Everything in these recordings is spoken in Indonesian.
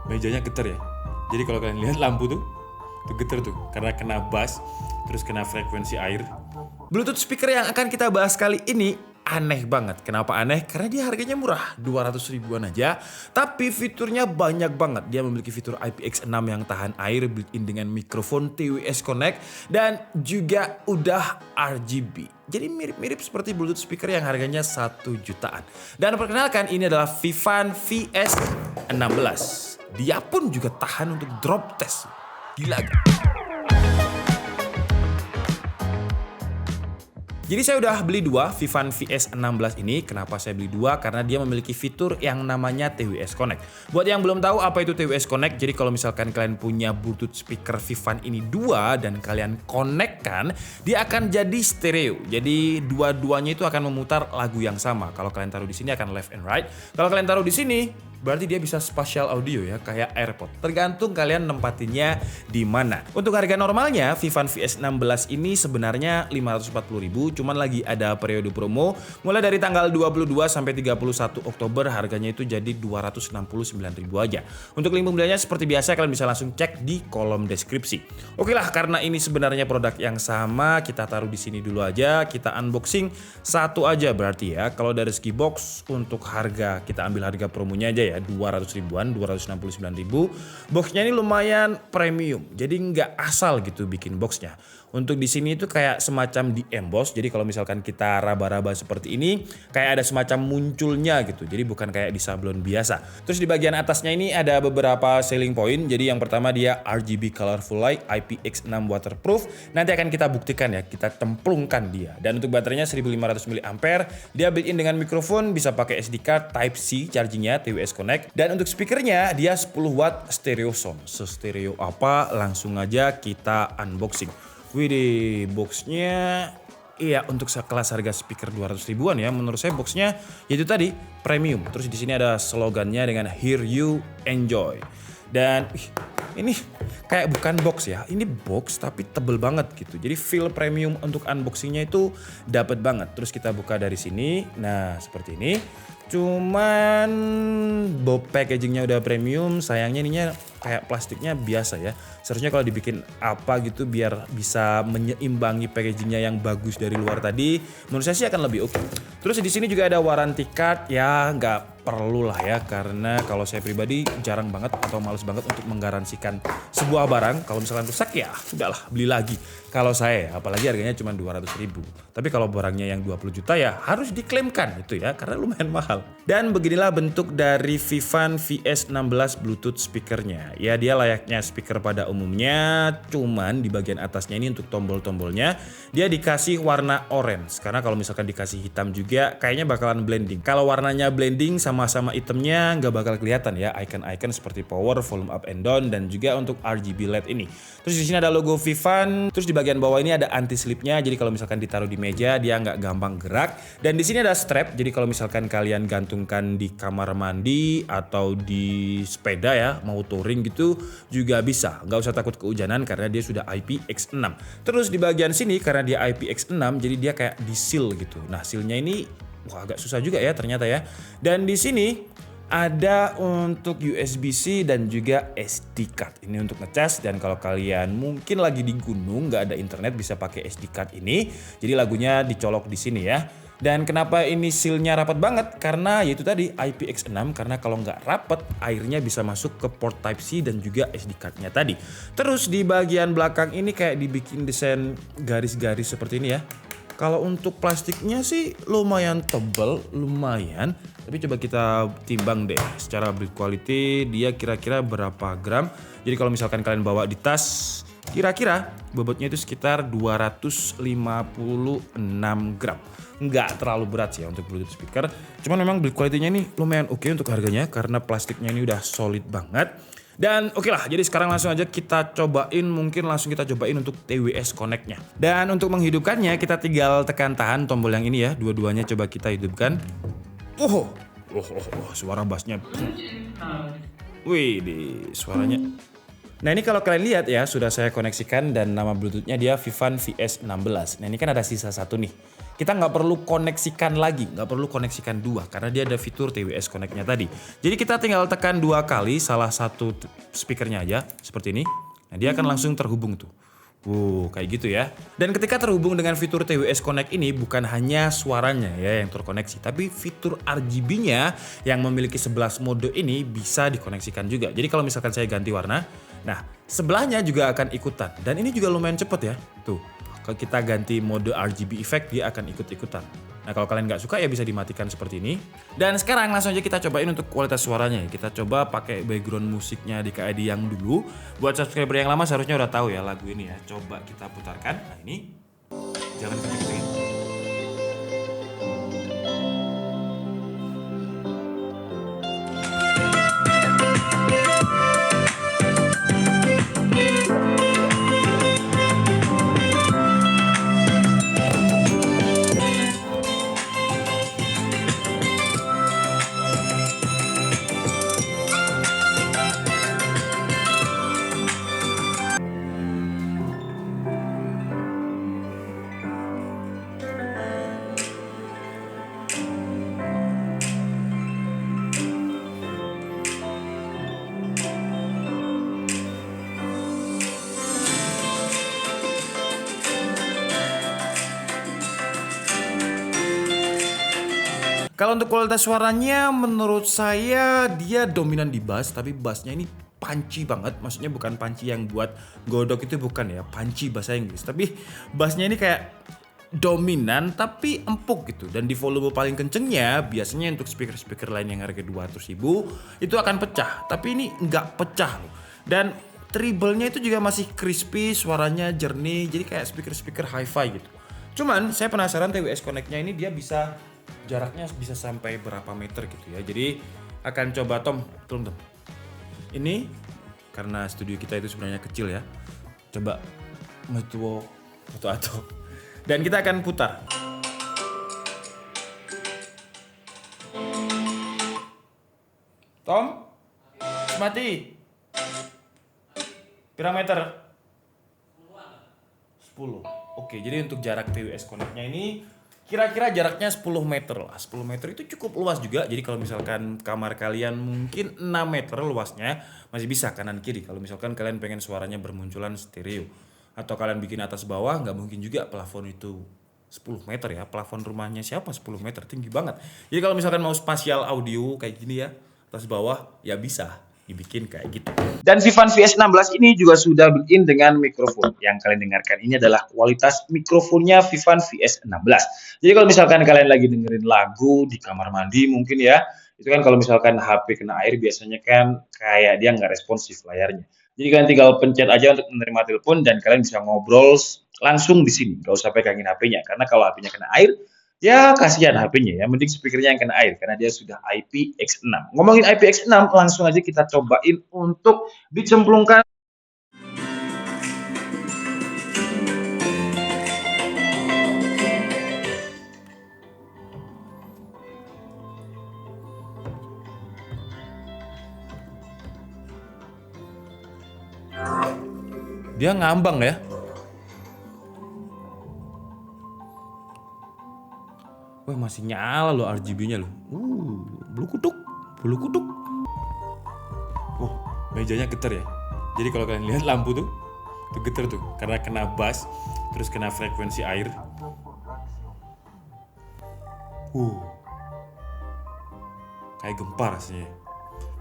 mejanya getar ya. Jadi kalau kalian lihat lampu tuh getar tuh karena kena bass, terus kena frekuensi air. Bluetooth speaker yang akan kita bahas kali ini aneh banget. Kenapa aneh? Karena dia harganya murah, 200 ribuan aja. Tapi fiturnya banyak banget. Dia memiliki fitur IPX6 yang tahan air, built-in dengan mikrofon TWS Connect, dan juga udah RGB. Jadi mirip-mirip seperti Bluetooth speaker yang harganya 1 jutaan. Dan perkenalkan, ini adalah Vivan VS16. Dia pun juga tahan untuk drop test. Gila gak? Jadi saya udah beli dua Vivan VS16 ini. Kenapa saya beli dua? Karena dia memiliki fitur yang namanya TWS Connect. Buat yang belum tahu apa itu TWS Connect, jadi kalau misalkan kalian punya Bluetooth speaker Vivan ini dua dan kalian connect-kan, dia akan jadi stereo. Jadi dua-duanya itu akan memutar lagu yang sama. Kalau kalian taruh di sini akan left and right. Kalau kalian taruh di sini, berarti dia bisa spatial audio ya, kayak AirPod. Tergantung kalian nempatinnya di mana. Untuk harga normalnya, Vivan VS16 ini sebenarnya 540.000, cuman lagi ada periode promo. Mulai dari tanggal 22 sampai 31 Oktober harganya itu jadi 269.000 aja. Untuk link pembeliannya seperti biasa kalian bisa langsung cek di kolom deskripsi. Oke lah, karena ini sebenarnya produk yang sama, kita taruh di sini dulu aja. Kita unboxing satu aja berarti ya. Kalau dari segi box, untuk harga kita ambil harga promonya aja ya, 200 ribuan, 269.000. Boxnya ini lumayan premium, jadi nggak asal gitu bikin boxnya. Untuk di sini itu kayak semacam di emboss, jadi kalau misalkan kita raba-raba seperti ini, kayak ada semacam munculnya gitu, jadi bukan kayak di sablon biasa. Terus di bagian atasnya ini ada beberapa selling point, jadi yang pertama dia RGB Colorful Light, IPX6 waterproof, nanti akan kita buktikan ya, kita templungkan dia. Dan untuk baterainya 1500 mAh, dia built-in dengan mikrofon, bisa pakai SD card, Type-C chargingnya, TWS Connect. Dan untuk speakernya dia 10 watt stereo sound. Stereo apa? Langsung aja kita unboxing. Widih, boxnya iya untuk sekelas harga speaker 200 ribuan ya. Menurut saya boxnya yaitu tadi premium. Terus di sini ada slogannya dengan Hear You Enjoy. Dan ini kayak bukan box ya. Ini box tapi tebel banget gitu. Jadi feel premium untuk unboxingnya itu dapat banget. Terus kita buka dari sini. Nah, seperti ini. Cuman packagingnya udah premium, sayangnya ininya kayak plastiknya biasa ya. Seharusnya kalau dibikin apa gitu biar bisa menyeimbangi packagingnya yang bagus dari luar tadi, menurut saya sih akan lebih oke. Terus di sini juga ada warranty card, ya nggak perlu lah ya, karena kalau saya pribadi jarang banget atau males banget untuk menggaransikan sebuah barang. Kalau misalkan rusak ya udahlah beli lagi. Kalau saya, apalagi harganya cuma 200 ribu. Tapi kalau barangnya yang 20 juta ya harus diklaimkan itu ya, karena lumayan mahal. Dan beginilah bentuk dari Vivan VS16 Bluetooth speakernya. Ya dia layaknya speaker pada umumnya, cuman di bagian atasnya ini untuk tombol-tombolnya dia dikasih warna orange. Karena kalau misalkan dikasih hitam juga kayaknya bakalan blending. Kalau warnanya blending sama-sama hitamnya nggak bakal kelihatan ya icon-icon seperti power, volume up and down, dan juga untuk RGB LED ini. Terus di sini ada logo Vivan. Terus di bagian bawah ini ada anti slipnya. Jadi kalau misalkan ditaruh di meja dia nggak gampang gerak. Dan di sini ada strap. Jadi kalau misalkan kalian gantungkan di kamar mandi atau di sepeda ya, mau touring gitu juga bisa. Nggak usah takut kehujanan karena dia sudah IPX6. Terus di bagian sini karena dia IPX6 jadi dia kayak di seal gitu. Nah sealnya ini wah agak susah juga ya ternyata ya. Dan di sini ada untuk USB-C dan juga SD card. Ini untuk ngecas, dan kalau kalian mungkin lagi di gunung nggak ada internet bisa pakai SD card ini. Jadi lagunya dicolok di sini ya. Dan kenapa ini sealnya rapat banget? Karena yaitu tadi IPX6, karena kalau nggak rapat airnya bisa masuk ke port Type-C dan juga SD cardnya tadi. Terus di bagian belakang ini kayak dibikin desain garis-garis seperti ini ya. Kalau untuk plastiknya sih lumayan tebal, lumayan. Tapi coba kita timbang deh. Secara build quality dia kira-kira berapa gram. Jadi kalau misalkan kalian bawa di tas, kira-kira bobotnya itu sekitar 256 gram. Nggak terlalu berat sih ya untuk Bluetooth speaker. Cuman memang build quality-nya ini lumayan oke untuk harganya karena plastiknya ini udah solid banget. Dan oke lah, jadi sekarang langsung aja kita cobain, mungkin langsung kita cobain untuk TWS Connect-nya. Dan untuk menghidupkannya kita tinggal tekan tahan tombol yang ini ya, dua-duanya coba kita hidupkan. Suara bassnya. Wih, suaranya Nah ini kalau kalian lihat ya, sudah saya koneksikan dan nama Bluetooth-nya dia Vivan VS16. Nah ini kan ada sisa satu nih. Kita nggak perlu koneksikan lagi, nggak perlu koneksikan dua karena dia ada fitur TWS Connect-nya tadi. Jadi kita tinggal tekan 2 kali salah satu speakernya aja seperti ini. Nah dia akan langsung terhubung tuh. Kayak gitu ya. Dan ketika terhubung dengan fitur TWS Connect ini bukan hanya suaranya ya yang terkoneksi, tapi fitur RGB-nya yang memiliki 11 mode ini bisa dikoneksikan juga. Jadi kalau misalkan saya ganti warna, nah sebelahnya juga akan ikutan. Dan ini juga lumayan cepet ya. Tuh, kalau kita ganti mode RGB effect dia akan ikut-ikutan. Nah kalau kalian nggak suka ya bisa dimatikan seperti ini. Dan sekarang langsung aja kita cobain untuk kualitas suaranya. Kita coba pakai background musiknya di KID yang dulu. Buat subscriber yang lama seharusnya udah tahu ya lagu ini ya. Coba kita putarkan. Nah ini, jangan kenceng-kencengin. Kalau untuk kualitas suaranya menurut saya dia dominan di bass, tapi bassnya ini punchy banget. Maksudnya bukan punchy yang buat godok itu bukan ya, punchy bahasa Inggris. Tapi bassnya ini kayak dominan tapi empuk gitu. Dan di volume paling kencengnya biasanya untuk speaker-speaker lain yang harga 200.000 itu akan pecah. Tapi ini nggak pecah loh. Dan treble-nya itu juga masih crispy, suaranya jernih. Jadi kayak speaker-speaker hi-fi gitu. Cuman saya penasaran TWS Connect-nya ini dia bisa jaraknya bisa sampai berapa meter gitu ya. Jadi akan coba Tom. Ini karena studio kita itu sebenarnya kecil ya. Coba foto. Dan kita akan putar. Tom, mati. Berapa meter? 10. Oke, jadi untuk jarak TWS Connect-nya ini kira-kira jaraknya 10 meter lah. 10 meter itu cukup luas juga. Jadi kalau misalkan kamar kalian mungkin 6 meter luasnya masih bisa kanan kiri. Kalau misalkan kalian pengen suaranya bermunculan stereo. Atau kalian bikin atas bawah nggak mungkin juga plafon itu 10 meter ya. Plafon rumahnya siapa 10 meter? Tinggi banget. Jadi kalau misalkan mau spasial audio kayak gini ya. Atas bawah ya bisa dibikin kayak gitu. Dan Vivan VS16 ini juga sudah built-in dengan mikrofon. Yang kalian dengarkan ini adalah kualitas mikrofonnya Vivan VS16. Jadi kalau misalkan kalian lagi dengerin lagu di kamar mandi mungkin ya, itu kan kalau misalkan HP kena air biasanya kan kayak dia nggak responsif layarnya. Jadi kalian tinggal pencet aja untuk menerima telepon dan kalian bisa ngobrol langsung di sini. Nggak usah pegangin HP-nya. Karena kalau HP-nya kena air, ya kasihan HP-nya ya, mending speakernya yang kena air karena dia sudah IPX6. Ngomongin IPX6, langsung aja kita cobain untuk dicemplungkan. Dia ngambang ya. Wah masih nyala loh RGB-nya loh. Bulu kuduk. Oh, mejanya getar ya. Jadi kalau kalian lihat lampu tuh getar tuh karena kena bass, terus kena frekuensi air. Kayak gempar rasanya.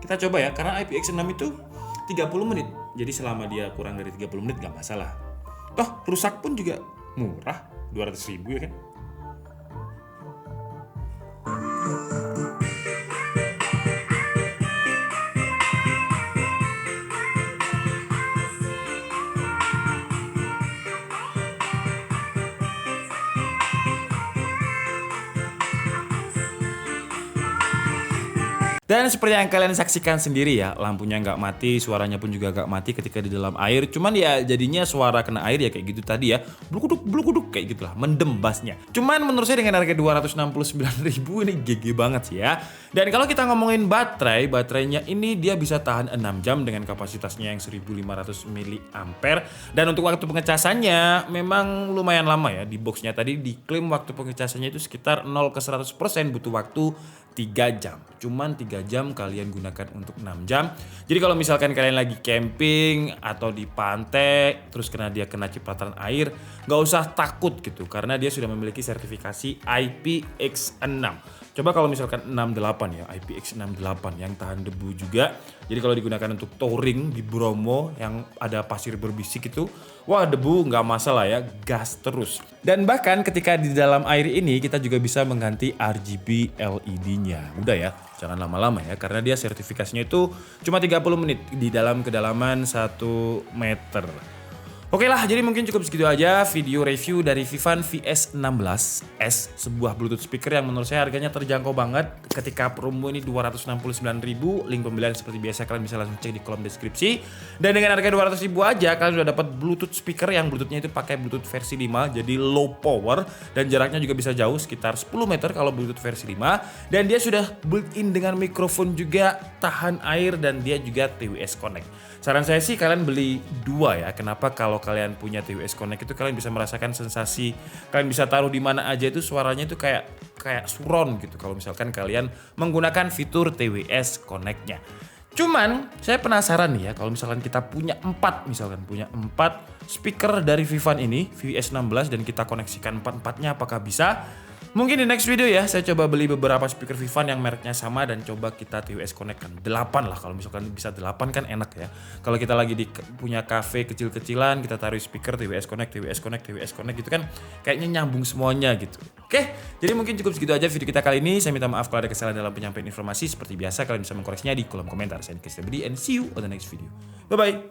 Kita coba ya, karena IPX6 itu 30 menit. Jadi selama dia kurang dari 30 menit gak masalah. Toh rusak pun juga murah, 200.000 ya kan. Dan seperti yang kalian saksikan sendiri ya, lampunya nggak mati, suaranya pun juga nggak mati ketika di dalam air. Cuman ya jadinya suara kena air ya kayak gitu tadi ya, blukuduk kayak gitulah, mendem bassnya. Cuman menurut saya dengan harga 269.000 ini GG banget sih ya. Dan kalau kita ngomongin baterainya ini dia bisa tahan 6 jam dengan kapasitasnya yang 1500 mAh. Dan untuk waktu pengecasannya memang lumayan lama ya. Di boxnya tadi diklaim waktu pengecasannya itu sekitar 0 ke 100% butuh waktu 3 jam. Cuman 3 jam kalian gunakan untuk 6 jam. Jadi kalau misalkan kalian lagi camping atau di pantai terus dia kena cipratan air, nggak usah takut gitu karena dia sudah memiliki sertifikasi IPX6. Coba kalau misalkan 68 ya, IPX68 yang tahan debu juga. Jadi kalau digunakan untuk touring di Bromo yang ada pasir berbisik itu, wah debu nggak masalah ya, gas terus. Dan bahkan ketika di dalam air ini kita juga bisa mengganti RGB LED-nya. Udah ya, jangan lama-lama ya karena dia sertifikasinya itu cuma 30 menit di dalam kedalaman 1 meter. Oke lah, jadi mungkin cukup segitu aja video review dari Vivan VS16S, sebuah Bluetooth speaker yang menurut saya harganya terjangkau banget. Ketika promo ini 269.000, link pembelian seperti biasa kalian bisa langsung cek di kolom deskripsi. Dan dengan harga 200.000 aja kalian sudah dapat Bluetooth speaker yang Bluetoothnya itu pakai Bluetooth versi 5, jadi low power dan jaraknya juga bisa jauh sekitar 10 meter kalau Bluetooth versi 5. Dan dia sudah built-in dengan mikrofon juga, tahan air dan dia juga TWS Connect. Saran saya sih kalian beli 2 ya. Kenapa? Kalau kalian punya TWS Connect itu kalian bisa merasakan sensasi, kalian bisa taruh di mana aja itu suaranya itu kayak surround gitu kalau misalkan kalian menggunakan fitur TWS Connect-nya. Cuman saya penasaran nih ya kalau misalkan kita punya 4 speaker dari Vivan ini VS16 dan kita koneksikan 4-4-nya apakah bisa? Mungkin di next video ya saya coba beli beberapa speaker Vivan yang mereknya sama dan coba kita TWS Connect kan 8 lah, kalau misalkan bisa 8 kan enak ya. Kalau kita lagi punya cafe kecil-kecilan kita taruh speaker TWS Connect gitu kan kayaknya nyambung semuanya gitu. Oke, jadi mungkin cukup segitu aja video kita kali ini. Saya minta maaf kalau ada kesalahan dalam penyampaian informasi. Seperti biasa kalian bisa mengkoreksinya di kolom komentar. Saya Nikita Budi and see you on the next video. Bye bye.